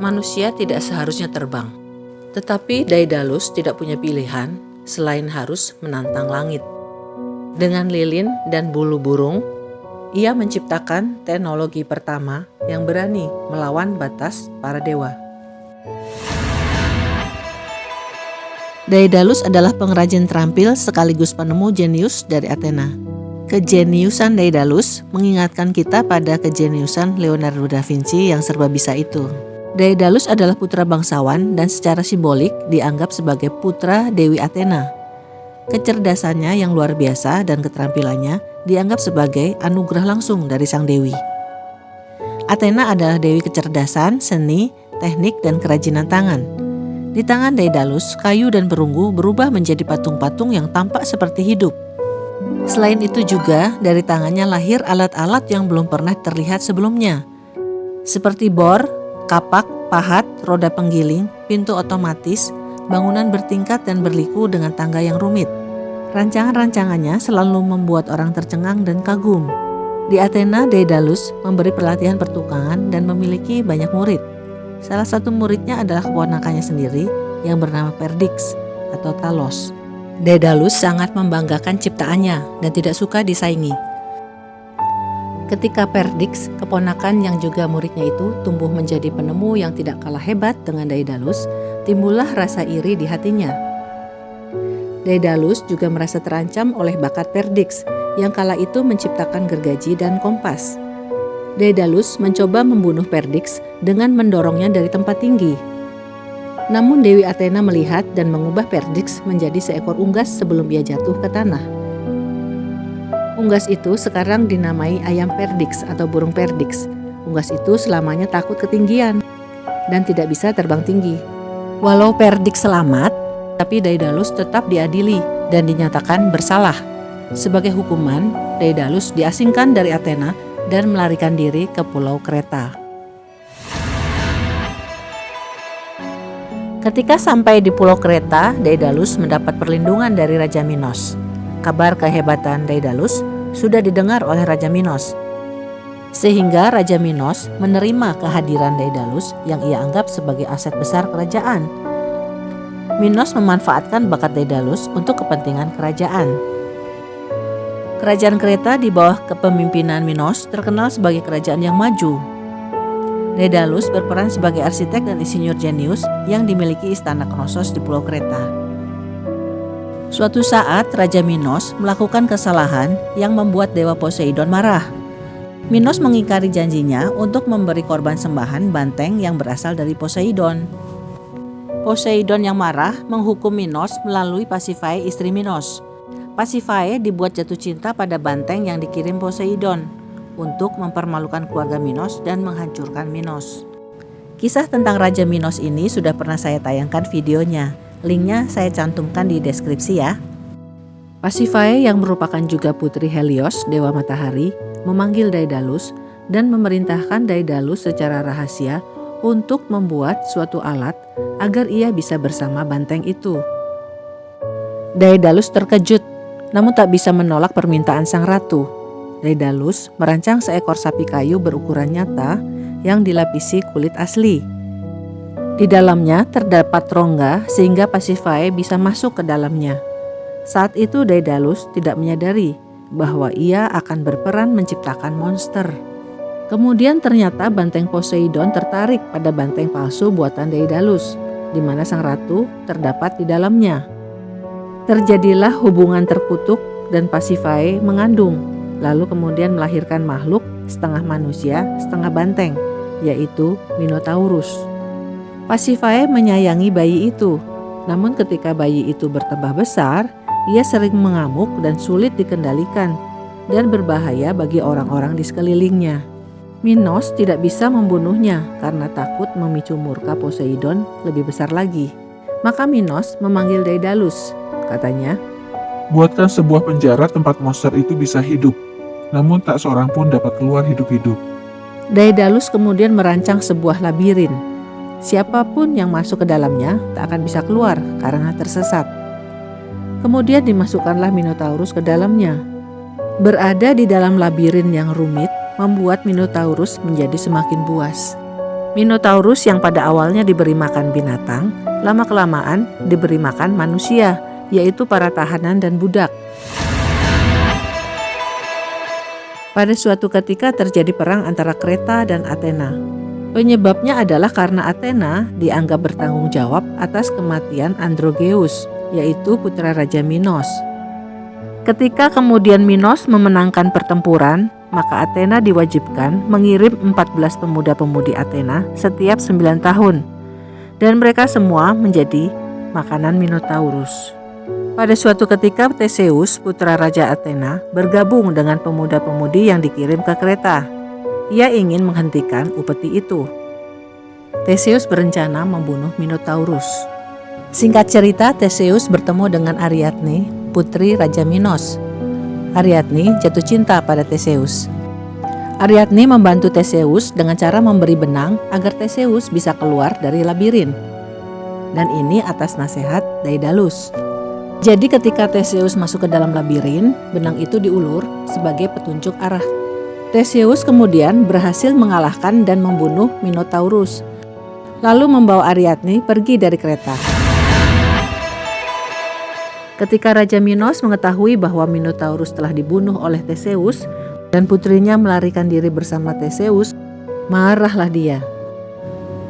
Manusia tidak seharusnya terbang, tetapi Daedalus tidak punya pilihan selain harus menantang langit. Dengan lilin dan bulu burung, ia menciptakan teknologi pertama yang berani melawan batas para dewa. Daedalus adalah pengrajin terampil sekaligus penemu jenius dari Athena. Kejeniusan Daedalus mengingatkan kita pada kejeniusan Leonardo da Vinci yang serba bisa itu. Daedalus adalah putra bangsawan dan secara simbolik dianggap sebagai putra Dewi Athena. Kecerdasannya yang luar biasa dan keterampilannya dianggap sebagai anugerah langsung dari sang dewi. Athena adalah dewi kecerdasan, seni, teknik, dan kerajinan tangan. Di tangan Daedalus, kayu dan perunggu berubah menjadi patung-patung yang tampak seperti hidup. Selain itu juga, dari tangannya lahir alat-alat yang belum pernah terlihat sebelumnya, seperti bor, kapak, pahat, roda penggiling, pintu otomatis, bangunan bertingkat dan berliku dengan tangga yang rumit. Rancangan-rancangannya selalu membuat orang tercengang dan kagum. Di Athena, Daedalus memberi pelatihan pertukangan dan memiliki banyak murid. Salah satu muridnya adalah keponakannya sendiri yang bernama Perdix atau Talos. Daedalus sangat membanggakan ciptaannya dan tidak suka disaingi. Ketika Perdix, keponakan yang juga muridnya itu, tumbuh menjadi penemu yang tidak kalah hebat dengan Daedalus, timbullah rasa iri di hatinya. Daedalus juga merasa terancam oleh bakat Perdix yang kala itu menciptakan gergaji dan kompas. Daedalus mencoba membunuh Perdix dengan mendorongnya dari tempat tinggi. Namun Dewi Athena melihat dan mengubah Perdix menjadi seekor unggas sebelum ia jatuh ke tanah. Unggas itu sekarang dinamai ayam Perdix atau burung Perdix. Unggas itu selamanya takut ketinggian dan tidak bisa terbang tinggi. Walau Perdix selamat, tapi Daedalus tetap diadili dan dinyatakan bersalah. Sebagai hukuman, Daedalus diasingkan dari Athena dan melarikan diri ke Pulau Kreta. Ketika sampai di Pulau Kreta, Daedalus mendapat perlindungan dari Raja Minos. Kabar kehebatan Daedalus sudah didengar oleh Raja Minos, sehingga Raja Minos menerima kehadiran Daedalus yang ia anggap sebagai aset besar kerajaan. Minos memanfaatkan bakat Daedalus untuk kepentingan kerajaan. Kerajaan Kreta di bawah kepemimpinan Minos terkenal sebagai kerajaan yang maju. Daedalus berperan sebagai arsitek dan insinyur jenius yang dimiliki istana Knossos di Pulau Kreta. Suatu saat Raja Minos melakukan kesalahan yang membuat Dewa Poseidon marah. Minos mengingkari janjinya untuk memberi korban sembahan banteng yang berasal dari Poseidon. Poseidon yang marah menghukum Minos melalui Pasiphae istri Minos. Pasiphae dibuat jatuh cinta pada banteng yang dikirim Poseidon untuk mempermalukan keluarga Minos dan menghancurkan Minos. Kisah tentang Raja Minos ini sudah pernah saya tayangkan videonya. Linknya saya cantumkan di deskripsi ya. Pasiphae yang merupakan juga putri Helios, dewa matahari, memanggil Daedalus dan memerintahkan Daedalus secara rahasia untuk membuat suatu alat agar ia bisa bersama banteng itu. Daedalus terkejut, namun tak bisa menolak permintaan sang ratu. Daedalus merancang seekor sapi kayu berukuran nyata yang dilapisi kulit asli. Di dalamnya terdapat rongga sehingga Pasiphae bisa masuk ke dalamnya. Saat itu Daedalus tidak menyadari bahwa ia akan berperan menciptakan monster. Kemudian ternyata banteng Poseidon tertarik pada banteng palsu buatan Daedalus, di mana sang ratu terdapat di dalamnya. Terjadilah hubungan terkutuk dan Pasiphae mengandung, lalu kemudian melahirkan makhluk setengah manusia, setengah banteng, yaitu Minotaurus. Pasiphae menyayangi bayi itu, namun ketika bayi itu bertambah besar, ia sering mengamuk dan sulit dikendalikan dan berbahaya bagi orang-orang di sekelilingnya. Minos tidak bisa membunuhnya karena takut memicu murka Poseidon lebih besar lagi. Maka Minos memanggil Daedalus, katanya, "Buatkan sebuah penjara tempat monster itu bisa hidup, namun tak seorang pun dapat keluar hidup-hidup." Daedalus kemudian merancang sebuah labirin. Siapapun yang masuk ke dalamnya tak akan bisa keluar karena tersesat. Kemudian dimasukkanlah Minotaurus ke dalamnya. Berada di dalam labirin yang rumit membuat Minotaurus menjadi semakin buas. Minotaurus yang pada awalnya diberi makan binatang, lama-kelamaan diberi makan manusia, yaitu para tahanan dan budak. Pada suatu ketika terjadi perang antara Kreta dan Athena. Penyebabnya adalah karena Athena dianggap bertanggung jawab atas kematian Androgeus, yaitu putra Raja Minos. Ketika kemudian Minos memenangkan pertempuran, maka Athena diwajibkan mengirim 14 pemuda-pemudi Athena setiap 9 tahun. Dan mereka semua menjadi makanan Minotaurus. Pada suatu ketika Theseus, putra Raja Athena, bergabung dengan pemuda-pemudi yang dikirim ke Kreta. Ia ingin menghentikan upeti itu. Theseus berencana membunuh Minotaurus. Singkat cerita, Theseus bertemu dengan Ariadne, putri Raja Minos. Ariadne jatuh cinta pada Theseus. Ariadne membantu Theseus dengan cara memberi benang agar Theseus bisa keluar dari labirin. Dan ini atas nasihat Daedalus. Jadi ketika Theseus masuk ke dalam labirin, benang itu diulur sebagai petunjuk arah. Theseus kemudian berhasil mengalahkan dan membunuh Minotaurus, lalu membawa Ariadne pergi dari Kreta. Ketika Raja Minos mengetahui bahwa Minotaurus telah dibunuh oleh Theseus dan putrinya melarikan diri bersama Theseus, marahlah dia.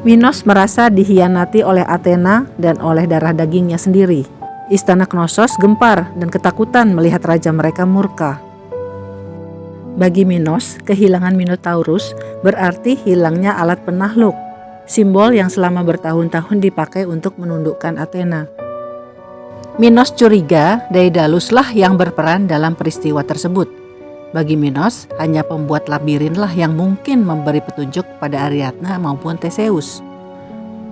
Minos merasa dikhianati oleh Athena dan oleh darah dagingnya sendiri. Istana Knossos gempar dan ketakutan melihat raja mereka murka. Bagi Minos, kehilangan Minotaurus berarti hilangnya alat penakluk, simbol yang selama bertahun-tahun dipakai untuk menundukkan Athena. Minos curiga Daedaluslah yang berperan dalam peristiwa tersebut. Bagi Minos, hanya pembuat labirinlah yang mungkin memberi petunjuk pada Ariadne maupun Theseus.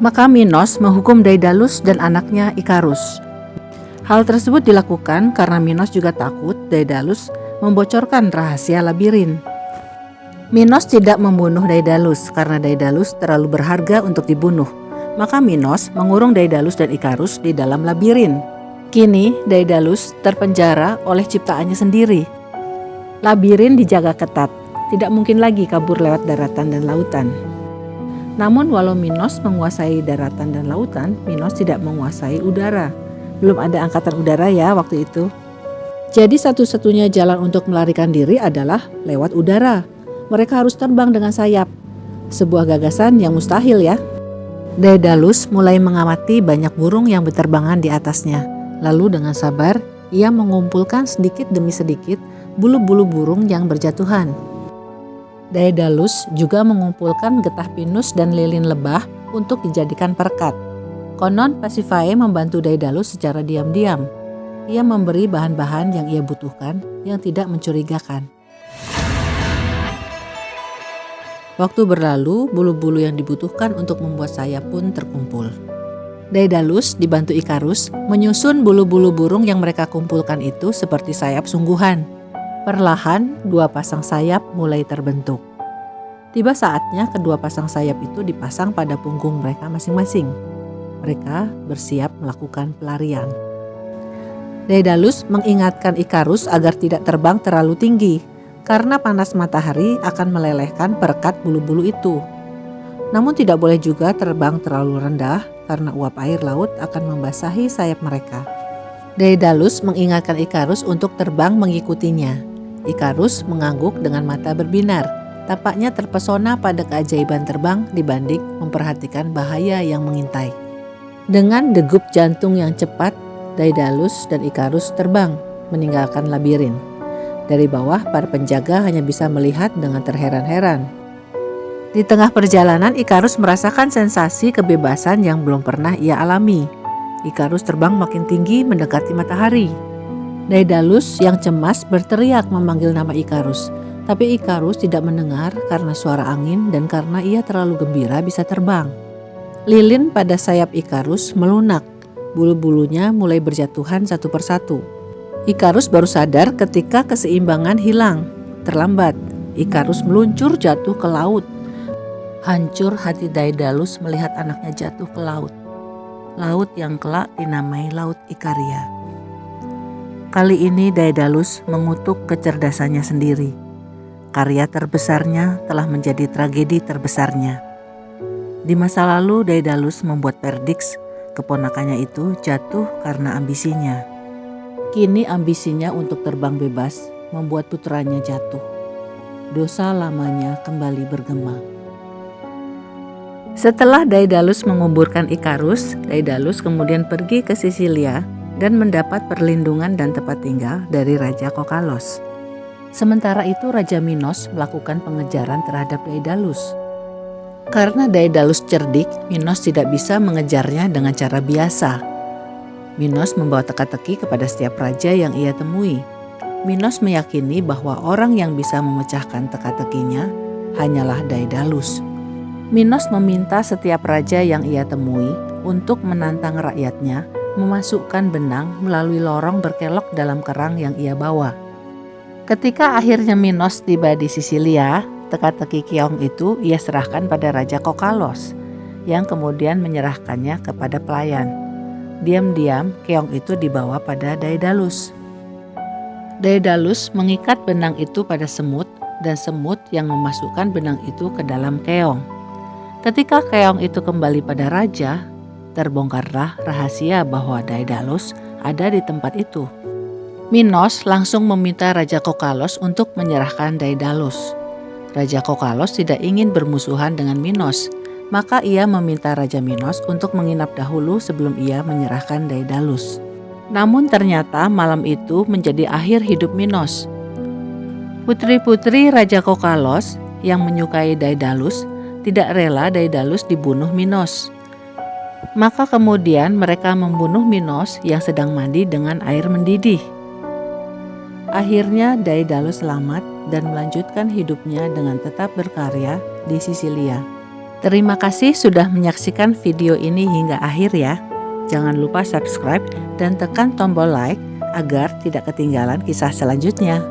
Maka Minos menghukum Daedalus dan anaknya Ikarus. Hal tersebut dilakukan karena Minos juga takut Daedalus membocorkan rahasia labirin. Minos tidak membunuh Daedalus karena Daedalus terlalu berharga untuk dibunuh. Maka Minos mengurung Daedalus dan Ikarus di dalam labirin. Kini Daedalus terpenjara oleh ciptaannya sendiri. Labirin dijaga ketat, tidak mungkin lagi kabur lewat daratan dan lautan. Namun walau Minos menguasai daratan dan lautan, Minos tidak menguasai udara. Belum ada angkatan udara ya waktu itu. Jadi satu-satunya jalan untuk melarikan diri adalah lewat udara. Mereka harus terbang dengan sayap. Sebuah gagasan yang mustahil ya. Daedalus mulai mengamati banyak burung yang berterbangan di atasnya. Lalu dengan sabar, ia mengumpulkan sedikit demi sedikit bulu-bulu burung yang berjatuhan. Daedalus juga mengumpulkan getah pinus dan lilin lebah untuk dijadikan perekat. Konon Pasiphae membantu Daedalus secara diam-diam. Ia memberi bahan-bahan yang ia butuhkan yang tidak mencurigakan. Waktu berlalu, bulu-bulu yang dibutuhkan untuk membuat sayap pun terkumpul. Daedalus dibantu Ikarus menyusun bulu-bulu burung yang mereka kumpulkan itu seperti sayap sungguhan. Perlahan, 2 pasang sayap mulai terbentuk. Tiba saatnya kedua pasang sayap itu dipasang pada punggung mereka masing-masing. Mereka bersiap melakukan pelarian. Daedalus mengingatkan Ikarus agar tidak terbang terlalu tinggi, karena panas matahari akan melelehkan perekat bulu-bulu itu. Namun tidak boleh juga terbang terlalu rendah, karena uap air laut akan membasahi sayap mereka. Daedalus mengingatkan Ikarus untuk terbang mengikutinya. Ikarus mengangguk dengan mata berbinar. Tampaknya terpesona pada keajaiban terbang dibanding memperhatikan bahaya yang mengintai. Dengan degup jantung yang cepat, Daedalus dan Ikarus terbang meninggalkan labirin. Dari bawah, para penjaga hanya bisa melihat dengan terheran-heran. Di tengah perjalanan, Ikarus merasakan sensasi kebebasan yang belum pernah ia alami. Ikarus terbang makin tinggi mendekati matahari. Daedalus yang cemas berteriak memanggil nama Ikarus. Tapi Ikarus tidak mendengar karena suara angin dan karena ia terlalu gembira bisa terbang. Lilin pada sayap Ikarus melunak. Bulu-bulunya mulai berjatuhan satu persatu. Ikarus baru sadar ketika keseimbangan hilang. Terlambat, Ikarus meluncur jatuh ke laut. Hancur hati Daedalus melihat anaknya jatuh ke laut. Laut yang kelak dinamai Laut Ikaria. Kali ini Daedalus mengutuk kecerdasannya sendiri. Karya terbesarnya telah menjadi tragedi terbesarnya. Di masa lalu Daedalus membuat Perdix, keponakannya itu, jatuh karena ambisinya. Kini ambisinya untuk terbang bebas membuat putranya jatuh. Dosa lamanya kembali bergema. Setelah Daedalus menguburkan Ikarus, Daedalus kemudian pergi ke Sisilia dan mendapat perlindungan dan tempat tinggal dari Raja Kokalos. Sementara itu Raja Minos melakukan pengejaran terhadap Daedalus. Karena Daedalus cerdik, Minos tidak bisa mengejarnya dengan cara biasa. Minos membawa teka-teki kepada setiap raja yang ia temui. Minos meyakini bahwa orang yang bisa memecahkan teka-tekinya hanyalah Daedalus. Minos meminta setiap raja yang ia temui untuk menantang rakyatnya memasukkan benang melalui lorong berkelok dalam kerang yang ia bawa. Ketika akhirnya Minos tiba di Sisilia, teka-teki keong itu ia serahkan pada Raja Kokalos, yang kemudian menyerahkannya kepada pelayan. Diam-diam keong itu dibawa pada Daedalus. Daedalus mengikat benang itu pada semut, dan semut yang memasukkan benang itu ke dalam keong. Ketika keong itu kembali pada raja, terbongkarlah rahasia bahwa Daedalus ada di tempat itu. Minos langsung meminta Raja Kokalos untuk menyerahkan Daedalus. Raja Kokalos tidak ingin bermusuhan dengan Minos, maka ia meminta Raja Minos untuk menginap dahulu sebelum ia menyerahkan Daedalus. Namun ternyata malam itu menjadi akhir hidup Minos. Putri-putri Raja Kokalos yang menyukai Daedalus tidak rela Daedalus dibunuh Minos. Maka kemudian mereka membunuh Minos yang sedang mandi dengan air mendidih. Akhirnya Daedalus selamat dan melanjutkan hidupnya dengan tetap berkarya di Sisilia. Terima kasih sudah menyaksikan video ini hingga akhir ya. Jangan lupa subscribe dan tekan tombol like agar tidak ketinggalan kisah selanjutnya.